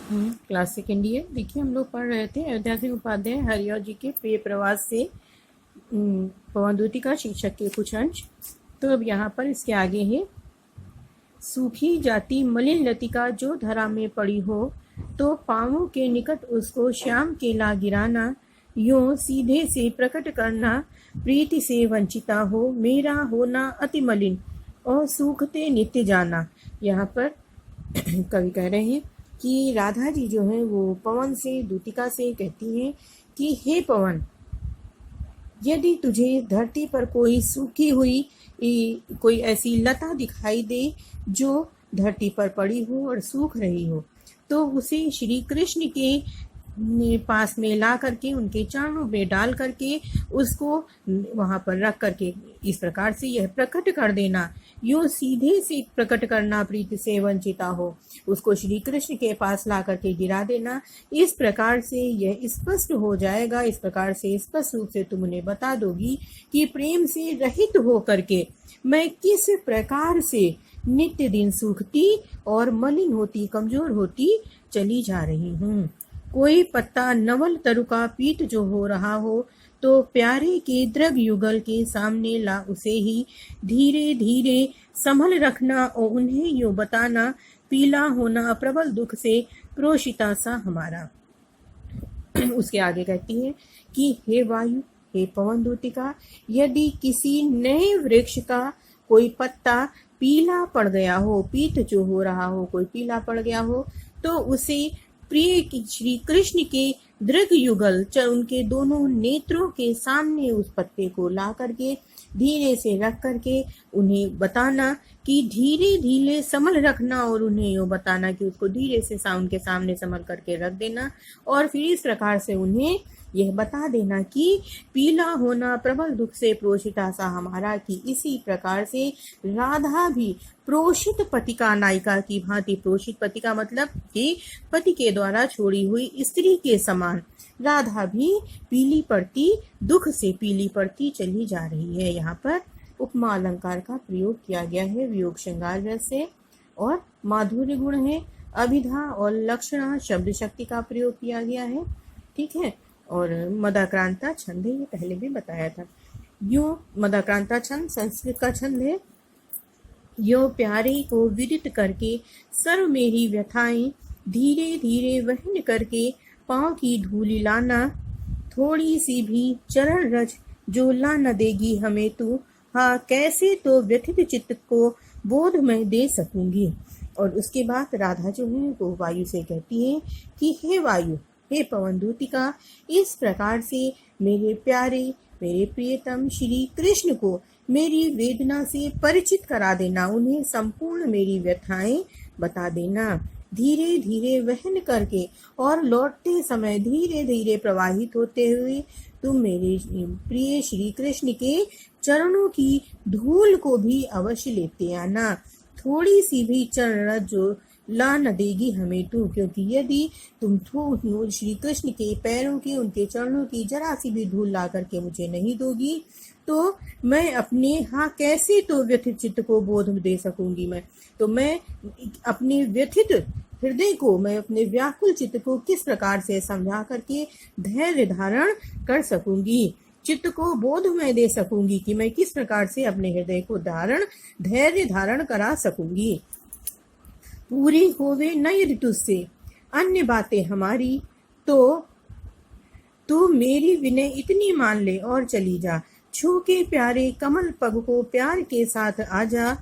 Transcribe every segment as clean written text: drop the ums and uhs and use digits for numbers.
Classic India. देखिए, हम लोग पढ़ रहे थे अयोध्या सिंह उपाध्याय हरिऔध जी के प्रिय प्रवास से पवनदूती का शीर्षक के कुछ अंश। तो अब यहाँ पर इसके आगे है, सूखी जाती मलिन लतिका जो धरा में पड़ी हो, तो पाँवों के निकट उसको श्याम केला गिराना, यूं सीधे से प्रकट करना, प्रीति से वंचिता हो, मेरा होना अति मलिन और सूखते नित्य जाना। यहाँ पर कवि कह रहे हैं कि राधा जी जो है वो पवन से, दूतिका से कहती हैं कि हे पवन, यदि तुझे धरती पर कोई सूखी हुई कोई ऐसी लता दिखाई दे जो धरती पर पड़ी हो और सूख रही हो, तो उसे श्री कृष्ण के पास में ला करके उनके चरणों में डाल करके उसको वहां पर रख करके इस प्रकार से यह प्रकट कर देना, यूं सीधे से प्रकट करना, प्रीति से वंचिता हो, उसको श्री कृष्ण के पास ला करके गिरा देना। इस प्रकार से यह स्पष्ट हो जाएगा, इस प्रकार से स्पष्ट रूप से तुम उन्हें बता दोगी कि प्रेम से रहित हो करके मैं किस प्रकार से नित्य दिन सूखती और मलिन होती, कमजोर होती चली जा रही हूँ। कोई पत्ता नवल तरुका पीत जो हो रहा हो, तो प्यारे के द्रग युगल के सामने ला उसे ही धीरे धीरे संभल रखना और उन्हें यूं बताना, पीला होना प्रबल दुख से क्रोशिता सा हमारा। उसके आगे कहती है कि हे वायु, हे पवन दूतिका, यदि किसी नए वृक्ष का कोई पत्ता पीला पड़ गया हो, पीत जो हो रहा हो, कोई पीला पड़ गया हो, तो उसे प्रिय श्री कृष्ण के दृग युगल उनके दोनों नेत्रों के सामने उस पत्ते को ला करके धीरे से रख करके उन्हें बताना कि धीरे धीरे संभल रखना, और उन्हें यो बताना कि उसको धीरे से उनके सामने संभल करके रख देना, और फिर इस प्रकार से उन्हें यह बता देना कि पीला होना प्रबल दुख से प्रोषिता सा हमारा, कि इसी प्रकार से राधा भी प्रोषित पतिका नायिका की भांति, प्रोषित पतिका मतलब कि पति के द्वारा छोड़ी हुई स्त्री के समान राधा भी पीली पड़ती, दुख से पीली पड़ती चली जा रही है। यहाँ पर उपमा अलंकार का प्रयोग किया गया है वियोग श्रृंगार रस से, और माधुर्य गुण है, अभिधा और लक्षणा शब्द शक्ति का प्रयोग किया गया है। ठीक है, और मदाक्रांता छंद है, ये पहले भी बताया था। यूं मदाक्रांता छंद संस्कृत का छंद है। यो प्यारे को विदित करके सर्व मेरी व्यथाएं धीरे धीरे वहन करके पाँव की धूलि लाना, थोड़ी सी भी चरण रज जो ला न देगी हमें तू, हाँ कैसे तो व्यथित चित्त को बोध में दे सकूंगी। और उसके बाद राधा जो है वो वायु से कहती है कि हे वायु, हे पवन दूतिका, इस प्रकार से मेरे प्यारे, मेरे प्रियतम श्री कृष्ण को मेरी वेदना से परिचित करा देना, उन्हें संपूर्ण मेरी व्यथाएं बता देना, धीरे धीरे वहन करके और लौटते समय धीरे धीरे प्रवाहित होते हुए तुम मेरे प्रिय श्री कृष्ण के चरणों की धूल को भी अवश्य लेते आना, थोड़ी सी भी चरण जो ला न देगी हमें तू, क्योंकि यदि तुम श्री कृष्ण के पैरों की, उनके चरणों की जरा सी भी धूल ला करके मुझे नहीं दोगी, तो मैं अपने कैसे तो व्यथित चित्त को बोध दे सकूंगी। मैं अपने व्यथित हृदय को, मैं अपने व्याकुल चित्त को किस प्रकार से समझा करके धैर्य धारण कर सकूंगी, चित्त को बोध में दे सकूंगी कि मैं किस प्रकार से अपने हृदय को धैर्य धारण करा सकूंगी। पूरी होवे न यदि तुझसे अन्य बातें हमारी, तो तू मेरी विनय इतनी मान ले और चली जा, छू के प्यारे कमल पग को प्यार के साथ आजा,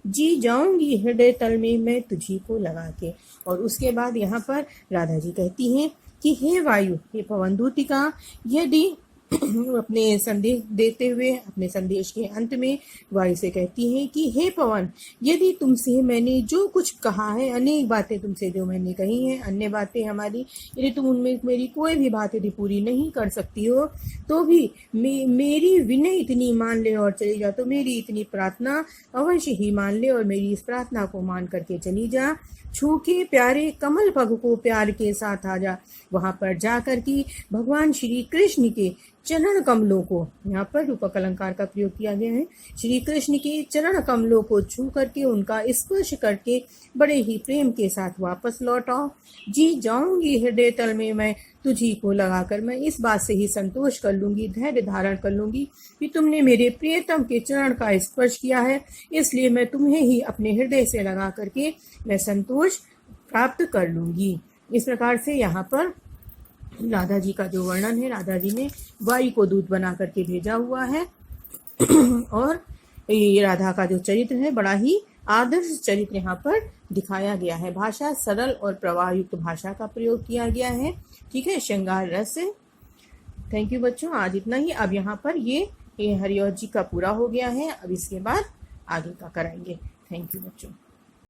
जी जाऊंगी हृदय तल में मैं तुझी को लगा के। और उसके बाद यहाँ पर राधा जी कहती हैं कि हे वायु, हे पवन दूतिका, यदि अपने संदेश देते हुए अपने संदेश के अंत में वायु से कहती हैं कि हे पवन, यदि तुमसे मैंने जो कुछ कहा है, अनेक बातें तुमसे जो मैंने कही हैं, अन्य बातें हमारी, यदि तुम उनमें मेरी कोई भी बात यदि पूरी नहीं कर सकती हो, तो भी मेरी विनय इतनी मान ले और चली जा, तो मेरी इतनी प्रार्थना अवश्य ही मान ले और मेरी इस प्रार्थना को मान करके चली जा, छू के प्यारे कमल पग को प्यार के साथ आ जा, वहां पर जाकर के भगवान श्री कृष्ण के चरण कमलों को, यहाँ पर रूपक अलंकार का प्रयोग किया गया है। श्री कृष्ण के चरण कमलों को छू करके, उनका स्पर्श करके बड़े ही प्रेम के साथ वापस लौट आओ। जी जाऊंगी हृदय तल में मैं तुझी को लगाकर, मैं इस बात से ही संतोष कर लूंगी, धैर्य धारण कर लूंगी कि तुमने मेरे प्रियतम के चरण का स्पर्श किया है, इसलिए मैं तुम्हें ही अपने हृदय से लगा करके मैं संतोष प्राप्त कर लूंगी। इस प्रकार से यहाँ पर राधा जी का जो वर्णन है, राधा जी ने वायु को दूत बना करके भेजा हुआ है और ये राधा का जो चरित्र है बड़ा ही आदर्श चरित्र यहाँ पर दिखाया गया है। भाषा सरल और प्रवाह युक्त भाषा का प्रयोग किया गया है। ठीक है, श्रृंगार रस। थैंक यू बच्चों, आज इतना ही। अब यहाँ पर ये हरिऔध जी का पूरा हो गया है, अब इसके बाद आगे का कराएंगे। थैंक यू बच्चों।